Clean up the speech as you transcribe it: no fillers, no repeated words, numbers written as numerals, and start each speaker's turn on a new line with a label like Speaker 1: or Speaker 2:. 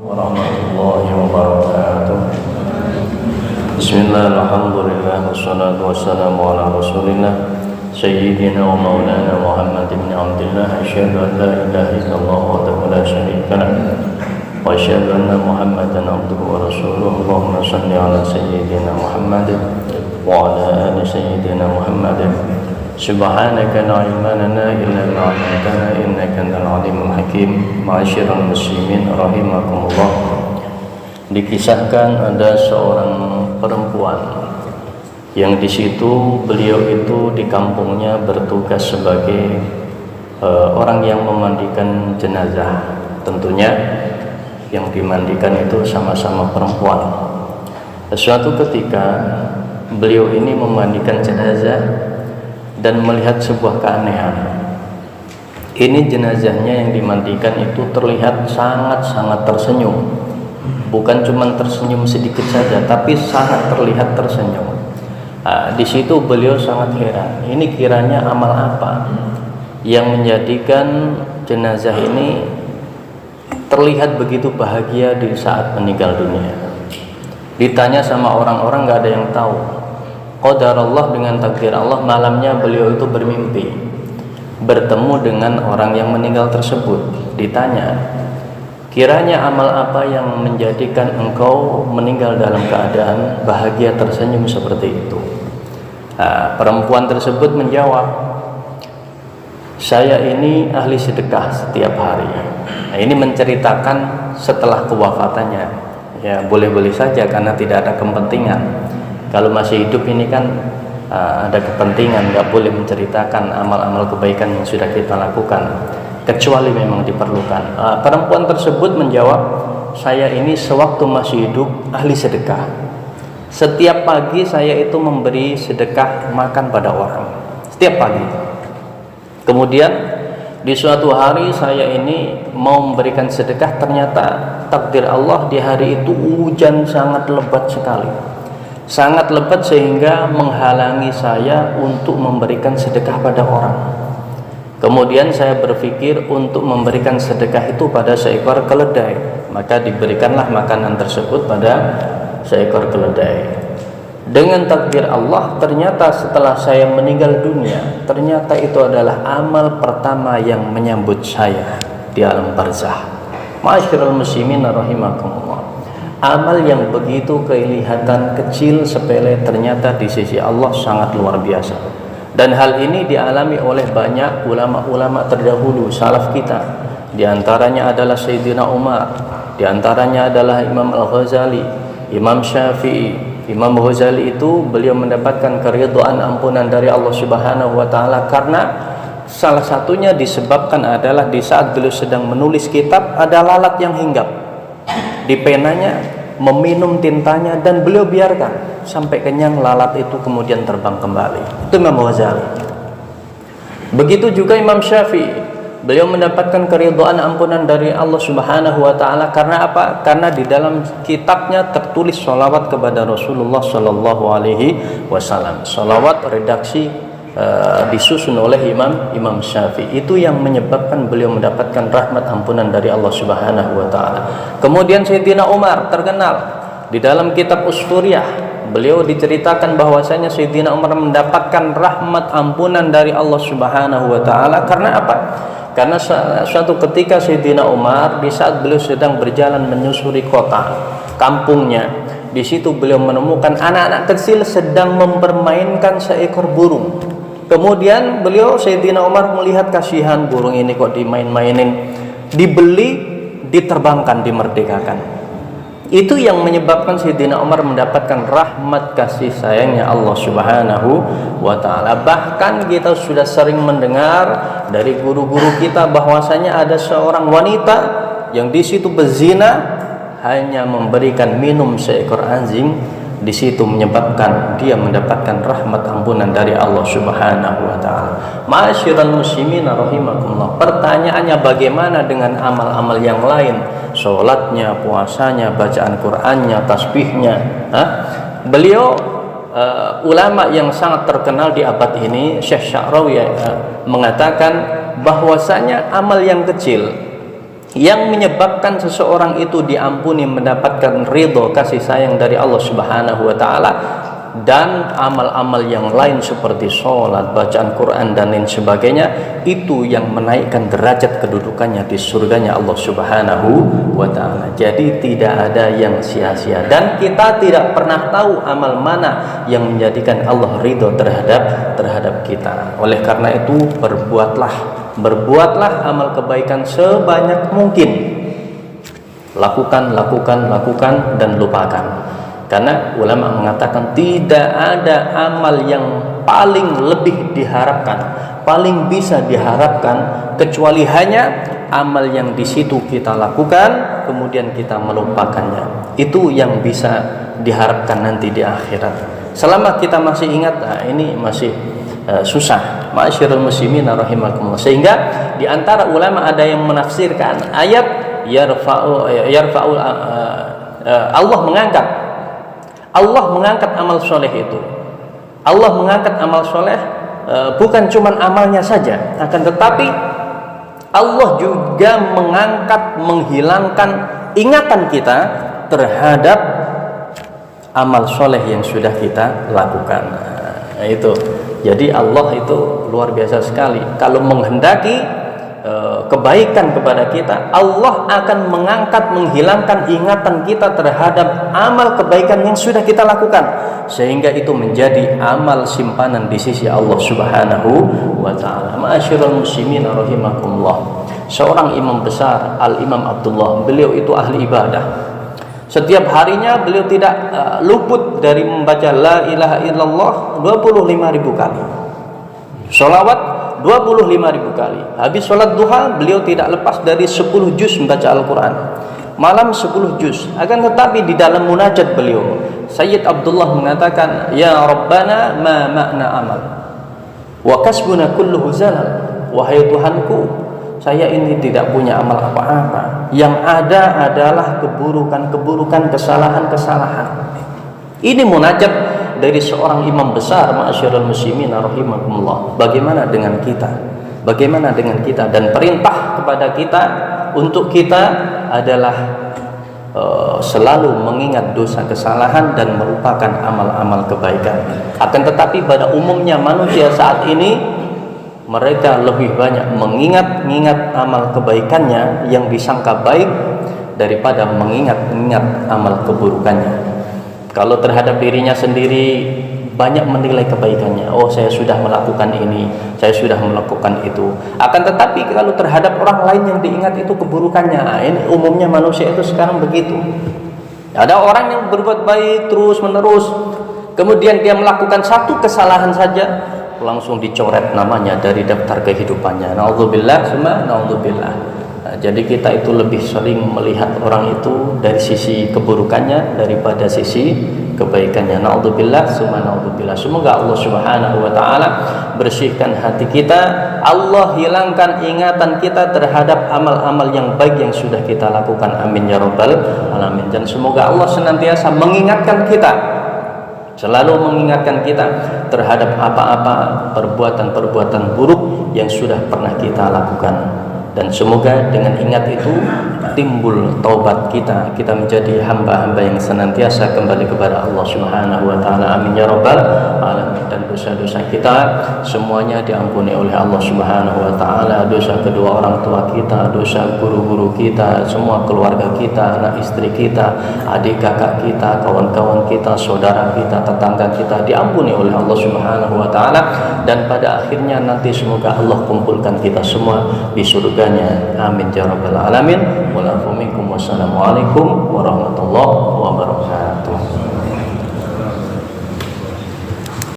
Speaker 1: warahmatullahi wabarakatuh. Bismillah, alhamdulillah, wassalatu wassalamu ala rasulillah Sayyidina wa maulana Muhammad ibn Abdillah. Asyhadu an la ilaha illallah wahdahu la syarika lah wa asyhadu anna Muhammadan abduhu wa rasuluh. Allahumma salli ala Sayyidina Muhammad wa ala ali Sayyidina Muhammad. Subhanaka la ilma lana illa ma 'allamtana innaka antal alimul hakim. Ma'asyiral muslimin rahimakumullah. Dikisahkan ada seorang perempuan yang di situ beliau itu di kampungnya bertugas sebagai orang yang memandikan jenazah. Tentunya yang dimandikan itu sama-sama perempuan. Suatu ketika beliau ini memandikan jenazah dan melihat sebuah keanehan. Ini jenazahnya yang dimandikan itu terlihat sangat-sangat tersenyum. Bukan cuma tersenyum sedikit saja, tapi sangat terlihat tersenyum. Di situ beliau sangat heran. Ini kiranya amal apa yang menjadikan jenazah ini terlihat begitu bahagia di saat meninggal dunia? Ditanya sama orang-orang, nggak ada yang tahu. Qadar Allah, dengan takdir Allah, malamnya beliau itu bermimpi bertemu dengan orang yang meninggal tersebut. Ditanya, kiranya amal apa yang menjadikan engkau meninggal dalam keadaan bahagia tersenyum seperti itu? Perempuan tersebut menjawab, saya ini ahli sedekah setiap hari. Ini menceritakan setelah kewafatannya. Ya, boleh-boleh saja karena tidak ada kepentingan. Kalau masih hidup ini kan ada kepentingan, nggak boleh menceritakan amal-amal kebaikan yang sudah kita lakukan, kecuali memang diperlukan. Perempuan tersebut menjawab, saya ini sewaktu masih hidup ahli sedekah. Setiap pagi saya itu memberi sedekah makan pada orang, setiap pagi. Kemudian di suatu hari saya ini mau memberikan sedekah, ternyata takdir Allah di hari itu hujan sangat lebat sekali. Sangat lebat sehingga menghalangi saya untuk memberikan sedekah pada orang. Kemudian saya berpikir untuk memberikan sedekah itu pada seekor keledai. Maka diberikanlah makanan tersebut pada seekor keledai. Dengan takdir Allah, ternyata setelah saya meninggal dunia, ternyata itu adalah amal pertama yang menyambut saya di alam barzah. Ma'asyiral muslimin rahimakumullah. Amal yang begitu kelihatan kecil, sepele, ternyata di sisi Allah sangat luar biasa. Dan hal ini dialami oleh banyak ulama-ulama terdahulu, salaf kita. Di antaranya adalah Sayyidina Umar, di antaranya adalah Imam Al-Ghazali, Imam Syafi'i. Imam Ghazali itu beliau mendapatkan keridhaan ampunan dari Allah Subhanahu wa taala karena salah satunya disebabkan adalah di saat beliau sedang menulis kitab ada lalat yang hinggap di penanya, meminum tintanya, dan beliau biarkan sampai kenyang, lalat itu kemudian terbang kembali. Itu Imam Ghazali. Begitu juga Imam Syafi'i, beliau mendapatkan keridhaan ampunan dari Allah Subhanahu wa taala karena apa? Karena di dalam kitabnya tertulis sholawat kepada Rasulullah Shallallahu alaihi wasallam. Sholawat redaksi disusun oleh Imam Syafi'i. Itu yang menyebabkan beliau mendapatkan rahmat ampunan dari Allah Subhanahu wa taala. Kemudian Sayyidina Umar terkenal di dalam kitab Usturiyah, beliau diceritakan bahwasanya Sayyidina Umar mendapatkan rahmat ampunan dari Allah Subhanahu wa taala karena apa? Karena suatu ketika Sayyidina Umar di saat beliau sedang berjalan menyusuri kota, kampungnya, di situ beliau menemukan anak-anak kecil sedang mempermainkan seekor burung. Kemudian beliau, Sayyidina Umar, melihat kasihan burung ini kok dimain-mainin, dibeli, diterbangkan, dimerdekakan. Itu yang menyebabkan Sayyidina Umar mendapatkan rahmat kasih sayangnya Allah Subhanahu wa taala. Bahkan kita sudah sering mendengar dari guru-guru kita bahwasanya ada seorang wanita yang di situ berzina, hanya memberikan minum seekor anjing, di situ menyebabkan dia mendapatkan rahmat ampunan dari Allah Subhanahu wa taala. Ma'asyiral muslimin rahimakumullah. Pertanyaannya, bagaimana dengan amal-amal yang lain? Salatnya, puasanya, bacaan Qur'annya, tasbihnya. Beliau ulama yang sangat terkenal di abad ini, Syekh Sya'rawi, mengatakan bahwasanya amal yang kecil yang menyebabkan seseorang itu diampuni, mendapatkan ridho kasih sayang dari Allah Subhanahu wa taala, dan amal-amal yang lain seperti sholat, bacaan Quran dan lain sebagainya, itu yang menaikkan derajat kedudukannya di surganya Allah Subhanahu wa taala. Jadi tidak ada yang sia-sia, dan kita tidak pernah tahu amal mana yang menjadikan Allah ridho terhadap kita. Oleh karena itu berbuatlah amal kebaikan sebanyak mungkin. Lakukan dan lupakan. Karena ulama mengatakan tidak ada amal yang paling lebih diharapkan, paling bisa diharapkan, kecuali hanya amal yang di situ kita lakukan kemudian kita melupakannya. Itu yang bisa diharapkan nanti di akhirat. Selama kita masih ingat, ini masih susah. Ma'asyiral muslimin rahimakumullah. Sehingga di antara ulama ada yang menafsirkan ayat Allah mengangkat amal soleh itu. Allah mengangkat amal soleh bukan cuma amalnya saja, akan tetapi Allah juga menghilangkan ingatan kita terhadap amal soleh yang sudah kita lakukan. Itu. Jadi Allah itu luar biasa sekali. Kalau menghendaki kebaikan kepada kita, Allah akan menghilangkan ingatan kita terhadap amal kebaikan yang sudah kita lakukan, sehingga itu menjadi amal simpanan di sisi Allah Subhanahu wa taala. Ma'asyiral muslimin rahimakumullah. Seorang imam besar, Al-Imam Abdullah, beliau itu ahli ibadah. Setiap harinya beliau tidak luput dari membaca la ilaha illallah 25.000 kali. Sholawat 25.000 kali. Habis sholat duha beliau tidak lepas dari 10 juz membaca Al-Quran. Malam 10 juz. Akan tetapi di dalam munajat beliau, Sayyid Abdullah mengatakan, ya Rabbana ma makna amal wa kasbuna kulluhu zalal. Wahai Tuhanku, saya ini tidak punya amal apa-apa. Yang ada adalah keburukan-keburukan, kesalahan-kesalahan. Ini munajat dari seorang imam besar, ma'asyiral muslimin rahimakumullah. Bagaimana dengan kita? Bagaimana dengan kita? Dan perintah kepada kita untuk kita adalah selalu mengingat dosa kesalahan dan merupakan amal-amal kebaikan. Akan tetapi pada umumnya manusia saat ini, mereka lebih banyak mengingat amal kebaikannya yang disangka baik daripada mengingat amal keburukannya. Kalau terhadap dirinya sendiri banyak menilai kebaikannya, oh saya sudah melakukan ini, saya sudah melakukan itu. Akan tetapi kalau terhadap orang lain yang diingat itu keburukannya, ini umumnya manusia itu sekarang begitu. Ada orang yang berbuat baik terus menerus, kemudian dia melakukan satu kesalahan saja, langsung dicoret namanya dari daftar kehidupannya. Naudzubillah, summa naudzubillah. Jadi kita itu lebih sering melihat orang itu dari sisi keburukannya daripada sisi kebaikannya. Naudzubillah, summa naudzubillah. Semoga Allah Subhanahu wa taala bersihkan hati kita, Allah hilangkan ingatan kita terhadap amal-amal yang baik yang sudah kita lakukan. Amin ya rabbal alamin. Dan semoga Allah senantiasa mengingatkan kita, selalu mengingatkan kita terhadap apa-apa perbuatan-perbuatan buruk yang sudah pernah kita lakukan. Dan semoga dengan ingat itu timbul taubat kita menjadi hamba-hamba yang senantiasa kembali kepada Allah Subhanahu wa taala. Amin ya rabbal alamin. Dan dosa-dosa kita semuanya diampuni oleh Allah Subhanahu wa taala. Dosa kedua orang tua kita, dosa guru-guru kita, semua keluarga kita, anak istri kita, adik kakak kita, kawan-kawan kita, saudara kita, tetangga kita diampuni oleh Allah Subhanahu wa taala. Dan pada akhirnya nanti semoga Allah kumpulkan kita semua di surga. Amin ya rabbal alamin. Wassalamualaikum warahmatullahi